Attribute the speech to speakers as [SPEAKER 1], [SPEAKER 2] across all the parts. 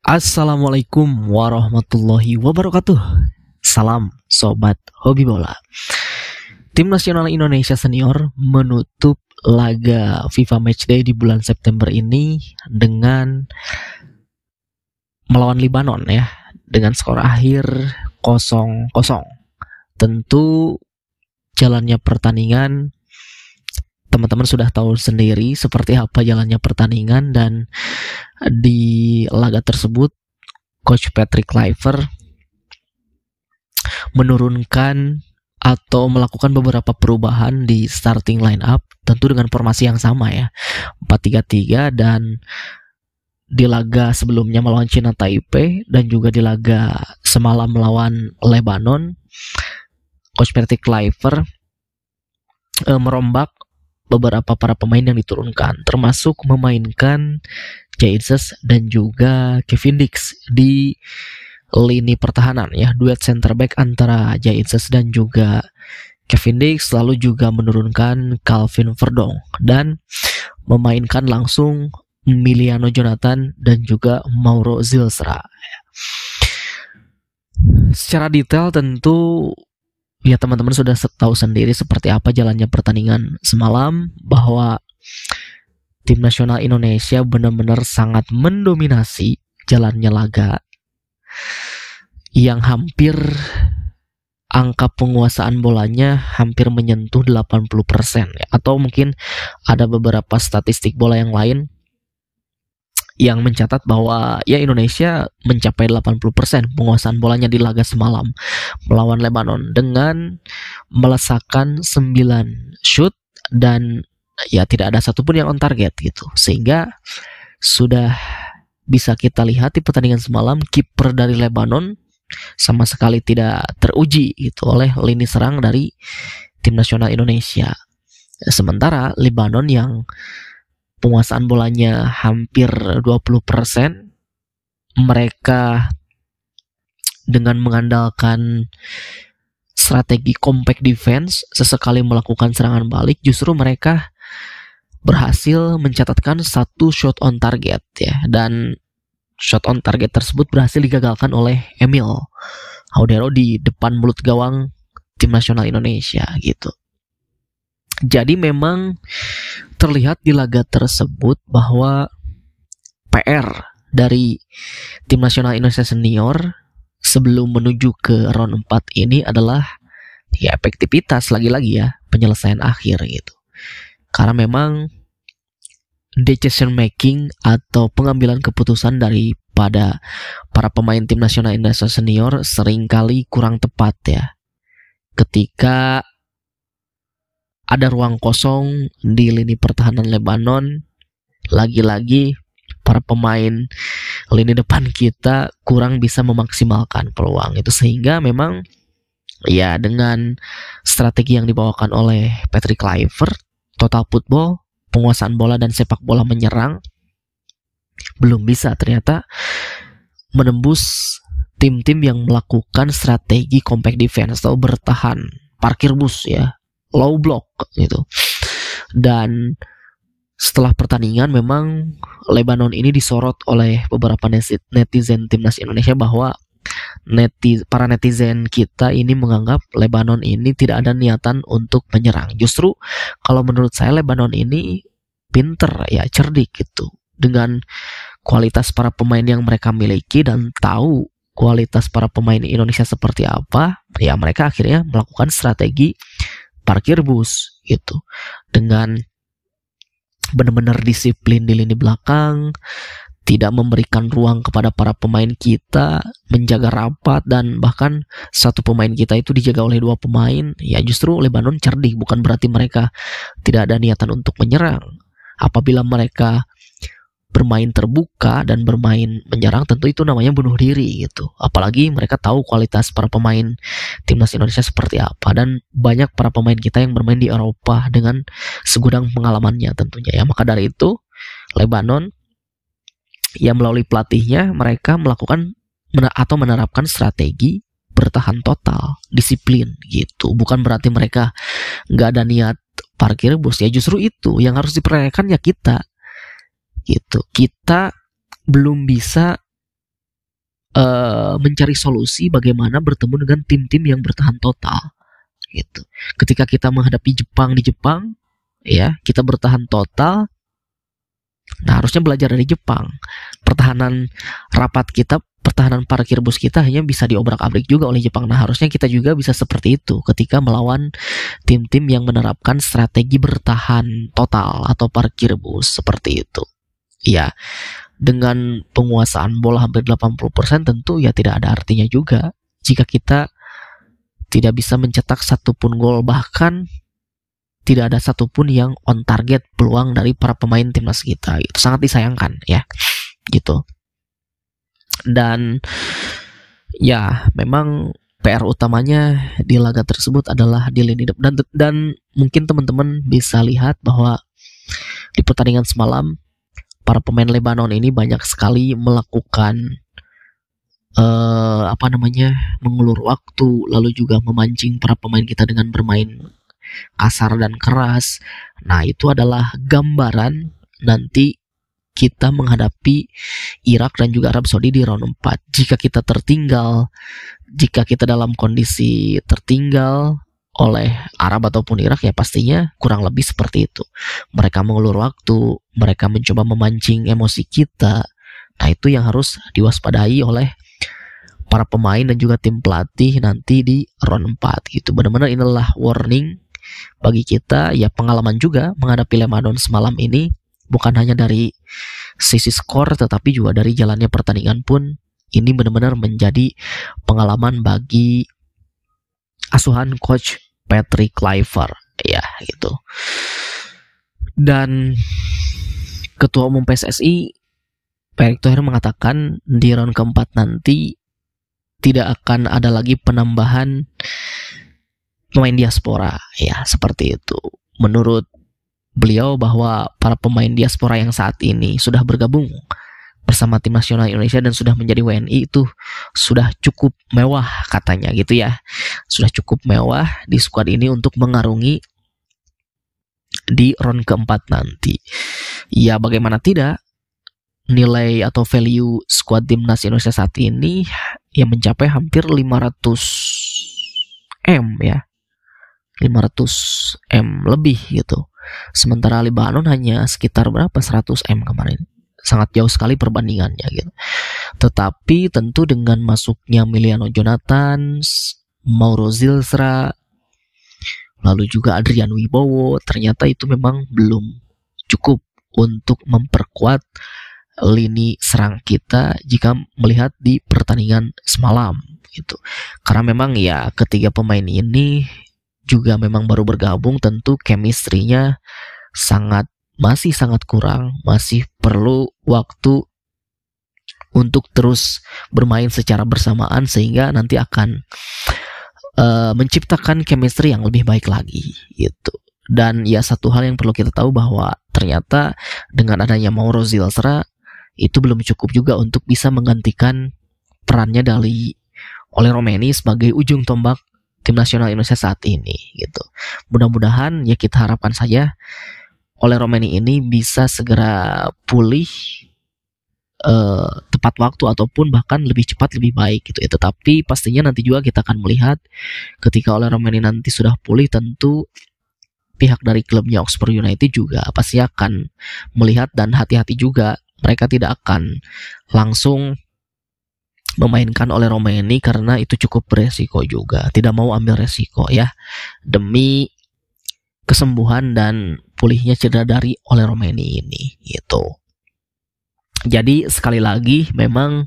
[SPEAKER 1] Assalamualaikum warahmatullahi wabarakatuh. Salam sobat hobi bola. Tim nasional Indonesia senior menutup laga FIFA Matchday di bulan September ini dengan melawan Lebanon ya, dengan skor akhir 0-0. Tentu jalannya pertandingan teman-teman sudah tahu sendiri seperti apa jalannya pertandingan, dan di laga tersebut Coach Patrick Kluivert menurunkan atau melakukan beberapa perubahan di starting line up, tentu dengan formasi yang sama ya, 4-3-3, dan di laga sebelumnya melawan China Taipei dan juga di laga semalam melawan Lebanon, Coach Patrick Kluivert merombak beberapa para pemain yang diturunkan, termasuk memainkan Jay Itzes dan juga Kevin Dix di lini pertahanan ya, duet center back antara Jay Itzes dan juga Kevin Dix, lalu juga menurunkan Calvin Verdong dan memainkan langsung Emiliano Jonathan dan juga Mauro Zilstra. Secara detail tentu ya teman-teman sudah tahu sendiri seperti apa jalannya pertandingan semalam, bahwa tim nasional Indonesia benar-benar sangat mendominasi jalannya laga, yang hampir angka penguasaan bolanya hampir menyentuh 80% ya. Atau mungkin ada beberapa statistik bola yang lain yang mencatat bahwa ya Indonesia mencapai 80% penguasaan bolanya di laga semalam melawan Lebanon dengan melesakkan 9 shoot dan ya tidak ada satupun yang on target gitu. Sehingga sudah bisa kita lihat di pertandingan semalam, kiper dari Lebanon sama sekali tidak teruji gitu oleh lini serang dari tim nasional Indonesia. Sementara Lebanon yang penguasaan bolanya hampir 20%, mereka dengan mengandalkan strategi compact defense, sesekali melakukan serangan balik, justru mereka berhasil mencatatkan 1 shot on target ya, dan shot on target tersebut berhasil digagalkan oleh Emil Haudero di depan mulut gawang tim nasional Indonesia gitu. Jadi memang terlihat di laga tersebut bahwa PR dari tim nasional Indonesia senior sebelum menuju ke round 4 ini adalah ya efektivitas, lagi-lagi ya penyelesaian akhir gitu. Karena memang decision making atau pengambilan keputusan daripada para pemain tim nasional Indonesia senior seringkali kurang tepat ya. Ketika ada ruang kosong di lini pertahanan Lebanon, lagi-lagi para pemain lini depan kita kurang bisa memaksimalkan peluang itu, sehingga memang ya dengan strategi yang dibawakan oleh Patrick Kluivert, total football, penguasaan bola dan sepak bola menyerang, belum bisa ternyata menembus tim-tim yang melakukan strategi compact defense atau bertahan, parkir bus ya, low block gitu. Dan setelah pertandingan memang Lebanon ini disorot oleh beberapa netizen timnas Indonesia, bahwa para netizen kita ini menganggap Lebanon ini tidak ada niatan untuk menyerang. Justru kalau menurut saya Lebanon ini pinter ya, cerdik gitu, dengan kualitas para pemain yang mereka miliki dan tahu kualitas para pemain Indonesia seperti apa, ya mereka akhirnya melakukan strategi parkir bus gitu, dengan benar-benar disiplin di lini belakang, tidak memberikan ruang kepada para pemain kita, menjaga rapat, dan bahkan satu pemain kita itu dijaga oleh 2 pemain. Ya justru Lebanon cerdik, bukan berarti mereka tidak ada niatan untuk menyerang. Apabila mereka bermain terbuka dan bermain menyerang, tentu itu namanya bunuh diri gitu. Apalagi mereka tahu kualitas para pemain timnas Indonesia seperti apa, dan banyak para pemain kita yang bermain di Eropa dengan segudang pengalamannya tentunya ya. Maka dari itu Lebanon ya melalui pelatihnya mereka melakukan atau menerapkan strategi bertahan total, disiplin gitu. Bukan berarti mereka nggak ada niat parkir bus ya, justru itu yang harus dipertanyakan ya kita gitu. Kita belum bisa mencari solusi bagaimana bertemu dengan tim-tim yang bertahan total gitu. Ketika kita menghadapi Jepang di Jepang, ya kita bertahan total. Nah, harusnya belajar dari Jepang. Pertahanan rapat kita, pertahanan parkir bus kita hanya bisa diobrak-abrik juga oleh Jepang. Nah, harusnya kita juga bisa seperti itu ketika melawan tim-tim yang menerapkan strategi bertahan total atau parkir bus seperti itu. Ya, dengan penguasaan bola hampir 80% tentu ya tidak ada artinya juga jika kita tidak bisa mencetak satupun gol, bahkan tidak ada satupun yang on target peluang dari para pemain timnas kita. Itu sangat disayangkan ya, gitu. Dan ya memang PR utamanya di laga tersebut adalah di lini depan, dan mungkin teman-teman bisa lihat bahwa di pertandingan semalam para pemain Lebanon ini banyak sekali melakukan mengulur waktu, lalu juga memancing para pemain kita dengan bermain kasar dan keras. Nah, itu adalah gambaran nanti kita menghadapi Irak dan juga Arab Saudi di round 4. Jika kita tertinggal, jika kita dalam kondisi tertinggal oleh Arab ataupun Irak, ya pastinya kurang lebih seperti itu. Mereka mengulur waktu, mereka mencoba memancing emosi kita. Nah, itu yang harus diwaspadai oleh para pemain dan juga tim pelatih nanti di round 4 gitu. Benar-benar inilah warning bagi kita, ya pengalaman juga menghadapi Lebanon semalam ini, bukan hanya dari sisi skor tetapi juga dari jalannya pertandingan pun. Ini benar-benar menjadi pengalaman bagi asuhan coach Patrick Kluivert ya gitu. Dan Ketua Umum PSSI Pak Erick Thohir mengatakan di round keempat nanti tidak akan ada lagi penambahan pemain diaspora, ya seperti itu. Menurut beliau bahwa para pemain diaspora yang saat ini sudah bergabung bersama tim nasional Indonesia dan sudah menjadi WNI itu sudah cukup mewah katanya gitu ya. Sudah cukup mewah di skuad ini untuk mengarungi di round keempat nanti. Ya bagaimana tidak, nilai atau value skuad timnas Indonesia saat ini yang mencapai hampir 500M ya. 500M lebih gitu. Sementara Lebanon hanya sekitar berapa, 100M kemarin. Sangat jauh sekali perbandingannya gitu. Tetapi tentu dengan masuknya Emiliano Jonathan, Mauro Zilstra, lalu juga Adrian Wibowo, ternyata itu memang belum cukup untuk memperkuat lini serang kita jika melihat di pertandingan semalam gitu. Karena memang ya ketiga pemain ini juga memang baru bergabung, tentu chemistry-nya masih sangat kurang, masih perlu waktu untuk terus bermain secara bersamaan sehingga nanti akan menciptakan chemistry yang lebih baik lagi gitu. Dan ya satu hal yang perlu kita tahu bahwa ternyata dengan adanya Mauro Zilstra itu belum cukup juga untuk bisa menggantikan perannya oleh Romeni sebagai ujung tombak tim nasional Indonesia saat ini gitu. Mudah-mudahan ya kita harapkan saja oleh Romeni ini bisa segera pulih tepat waktu ataupun bahkan lebih cepat lebih baik gitu ya. Tetapi pastinya nanti juga kita akan melihat ketika oleh Romeni nanti sudah pulih, tentu pihak dari klubnya Oxford United juga pasti akan melihat dan hati-hati juga. Mereka tidak akan langsung memainkan oleh Romeni karena itu cukup beresiko juga. Tidak mau ambil resiko ya demi kesembuhan dan pulihnya cedera dari oleh Romeni ini gitu. Jadi sekali lagi memang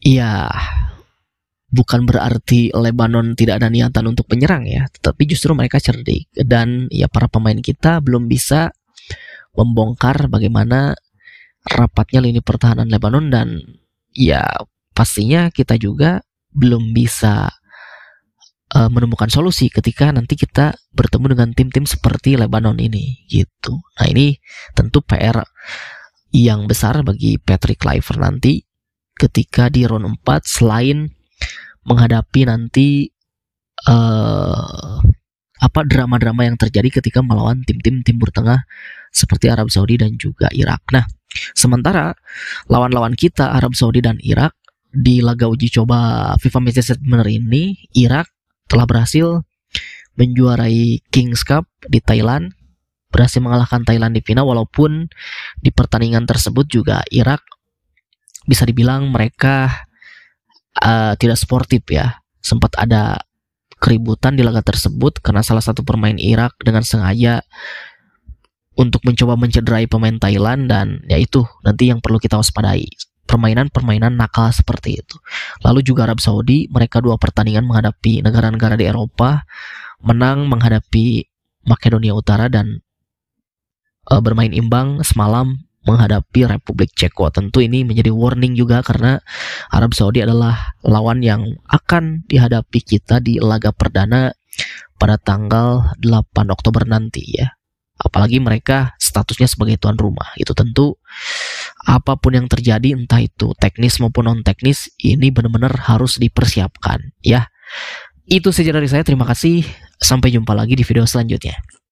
[SPEAKER 1] ya bukan berarti Lebanon tidak ada niatan untuk menyerang ya, tetapi justru mereka cerdik dan ya para pemain kita belum bisa membongkar bagaimana rapatnya lini pertahanan Lebanon, dan ya pastinya kita juga belum bisa menemukan solusi ketika nanti kita bertemu dengan tim-tim seperti Lebanon ini gitu. Nah ini tentu PR yang besar bagi Patrick Kluivert nanti ketika di round 4 selain menghadapi nanti drama-drama yang terjadi ketika melawan tim-tim Timur Tengah seperti Arab Saudi dan juga Irak. Nah, sementara lawan-lawan kita Arab Saudi dan Irak di laga uji coba FIFA Matchday Winner ini, Irak telah berhasil menjuarai Kings Cup di Thailand, berhasil mengalahkan Thailand di final, walaupun di pertandingan tersebut juga Irak bisa dibilang mereka tidak sportif ya. Sempat ada keributan di laga tersebut karena salah satu pemain Irak dengan sengaja untuk mencoba mencederai pemain Thailand, dan ya itu nanti yang perlu kita waspadai, permainan-permainan nakal seperti itu. Lalu juga Arab Saudi, mereka 2 pertandingan menghadapi negara-negara di Eropa, menang menghadapi Makedonia Utara dan bermain imbang semalam menghadapi Republik Ceko. Tentu ini menjadi warning juga karena Arab Saudi adalah lawan yang akan dihadapi kita di laga perdana pada tanggal 8 Oktober nanti ya. Apalagi mereka statusnya sebagai tuan rumah. Itu tentu apapun yang terjadi, entah itu teknis maupun non teknis, ini benar-benar harus dipersiapkan ya. Itu saja dari saya, terima kasih. Sampai jumpa lagi di video selanjutnya.